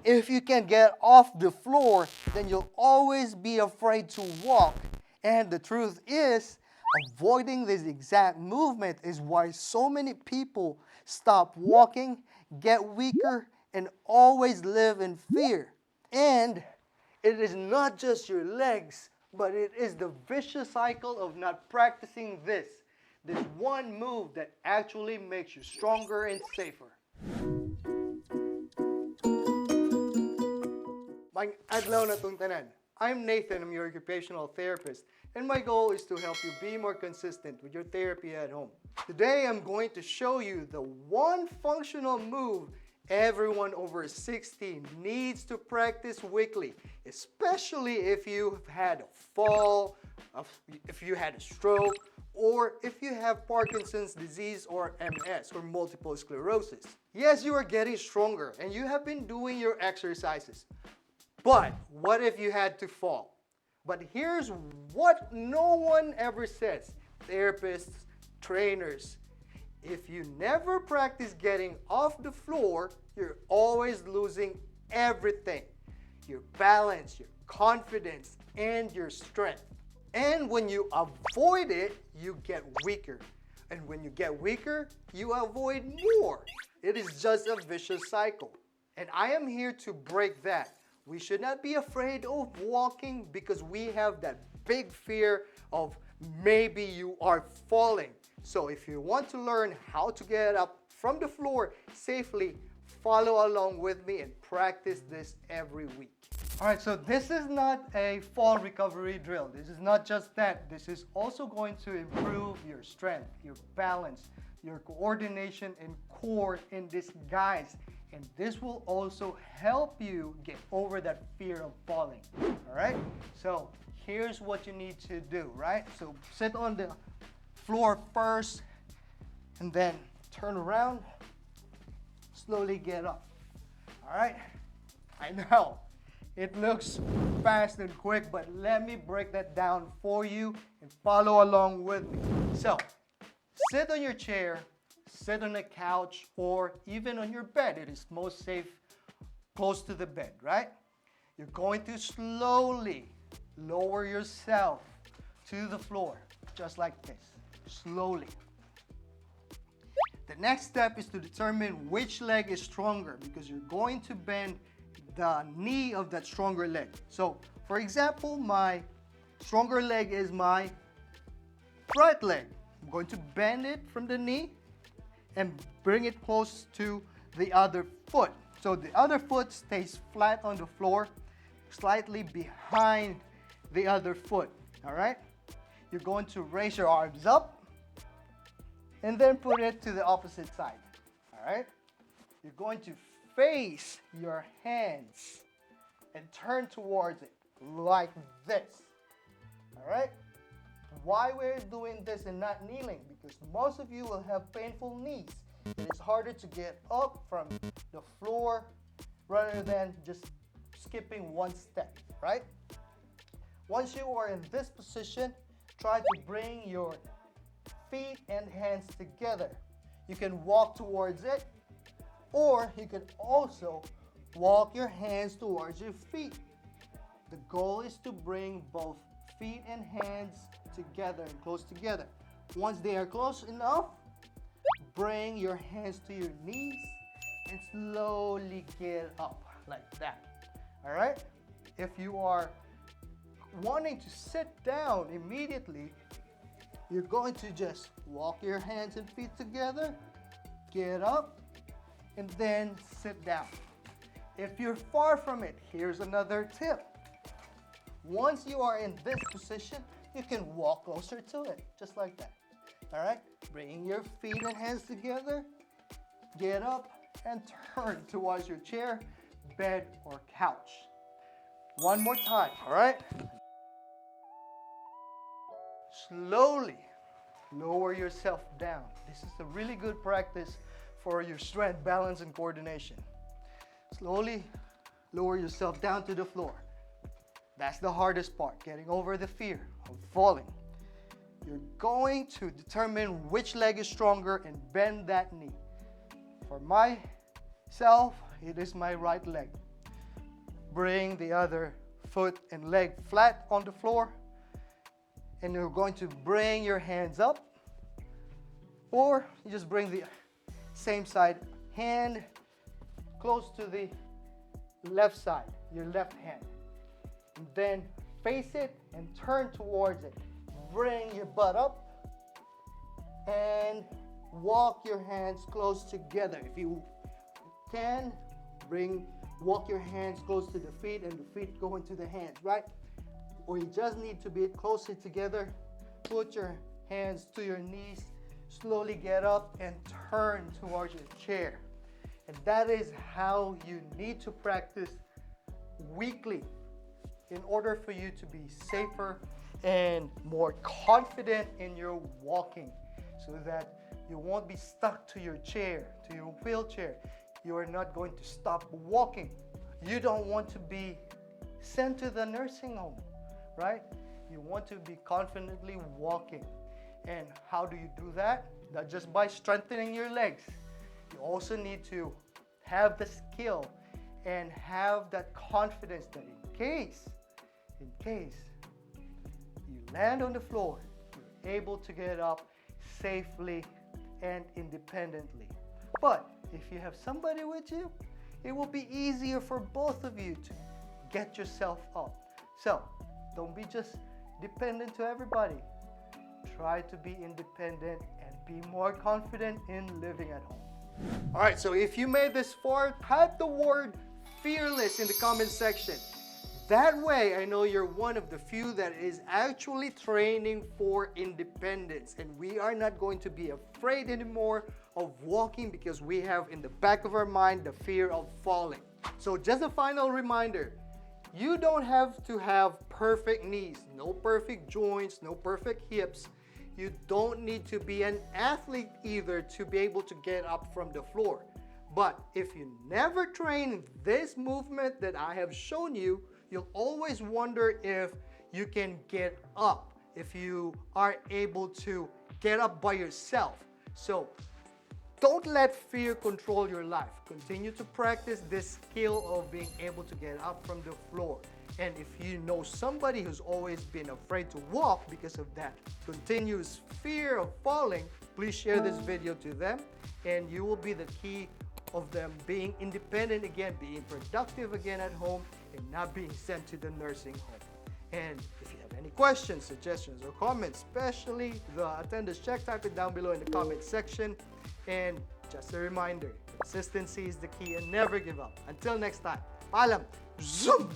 if you can get off the floor, then you'll always be afraid to walk. And the truth is, avoiding this exact movement is why so many people stop walking, get weaker, and always live in fear. And it is not just your legs, but it is the vicious cycle of not practicing this one move that actually makes you stronger and safer. May adlaw na tong tanan. I'm Nathan, I'm your occupational therapist, and my goal is to help you be more consistent with your therapy at home. Today, I'm going to show you the one functional move everyone over 60 needs to practice weekly, especially if you've had a fall, if you had a stroke, or if you have Parkinson's disease or MS or multiple sclerosis. Yes, you are getting stronger and you have been doing your exercises. But what if you had to fall? But here's what no one ever says, therapists, trainers. If you never practice getting off the floor, you're always losing everything. Your balance, your confidence, and your strength. And when you avoid it, you get weaker. And when you get weaker, you avoid more. It is just a vicious cycle. And I am here to break that. We should not be afraid of walking because we have that big fear of maybe you are falling. So if you want to learn how to get up from the floor safely, follow along with me and practice this every week. All right, so this is not a fall recovery drill. This is not just that. This is also going to improve your strength, your balance, your coordination and core in disguise. And this will also help you get over that fear of falling. All right, so here's what you need to do, right? So sit on the floor first and then turn around, slowly get up. All right, I know it looks fast and quick, but let me break that down for you and follow along with me. So sit on your chair, sit on a couch, or even on your bed. It is most safe close to the bed, right? You're going to slowly lower yourself to the floor, just like this, slowly. The next step is to determine which leg is stronger because you're going to bend the knee of that stronger leg. So, for example, my stronger leg is my right leg. I'm going to bend it from the knee and bring it close to the other foot. So the other foot stays flat on the floor, slightly behind the other foot, all right? You're going to raise your arms up and then put it to the opposite side, all right? You're going to face your hands and turn towards it like this, all right? Why we're doing this and not kneeling? Because most of you will have painful knees. It is harder to get up from the floor rather than just skipping one step, right? Once you are in this position, try to bring your feet and hands together. You can walk towards it, or you can also walk your hands towards your feet. The goal is to bring both feet and hands together and close together. Once they are close enough, bring your hands to your knees and slowly get up like that. All right? If you are wanting to sit down immediately, you're going to just walk your hands and feet together, get up, and then sit down. If you're far from it, here's another tip. Once you are in this position, you can walk closer to it, just like that. All right? Bring your feet and hands together, get up, and turn towards your chair, bed, or couch. One more time, all right? Slowly lower yourself down. This is a really good practice for your strength, balance, and coordination. Slowly lower yourself down to the floor. That's the hardest part, getting over the fear of falling. You're going to determine which leg is stronger and bend that knee. For myself, it is my right leg. bring the other foot and leg flat on the floor. And you're going to bring your hands up. Or you just bring the same side hand close to the left side, your left hand. And then face it and turn towards it. Bring your butt up and walk your hands close together. If you can, walk your hands close to the feet and the feet go into the hands, right? Or you just need to be closer together. Put your hands to your knees. Slowly get up and turn towards your chair. And that is how you need to practice weekly in order for you to be safer and more confident in your walking, so that you won't be stuck to your chair, to your wheelchair. You are not going to stop walking. You don't want to be sent to the nursing home, right? You want to be confidently walking. And how do you do that? Not just by strengthening your legs. You also need to have the skill and have that confidence that in case you land on the floor, you're able to get up safely and independently. But if you have somebody with you, it will be easier for both of you to get yourself up. So don't be just dependent to everybody. Try to be independent and be more confident in living at home. All right, so if you made this far, type the word fearless in the comment section. That way, I know you're one of the few that is actually training for independence, and we are not going to be afraid anymore of walking because we have in the back of our mind the fear of falling. So just a final reminder, you don't have to have perfect knees, no perfect joints, no perfect hips. You don't need to be an athlete either to be able to get up from the floor. But if you never train this movement that I have shown you, you'll always wonder if you can get up, if you are able to get up by yourself. So don't let fear control your life. Continue to practice this skill of being able to get up from the floor. And if you know somebody who's always been afraid to walk because of that continuous fear of falling, please share this video to them, and you will be the key of them being independent again, being productive again at home, and not being sent to the nursing home. And if you have any questions, suggestions, or comments, especially the attendance check, type it down below in the comment section. And just a reminder, consistency is the key and never give up. Until next time, paalam! Zoom!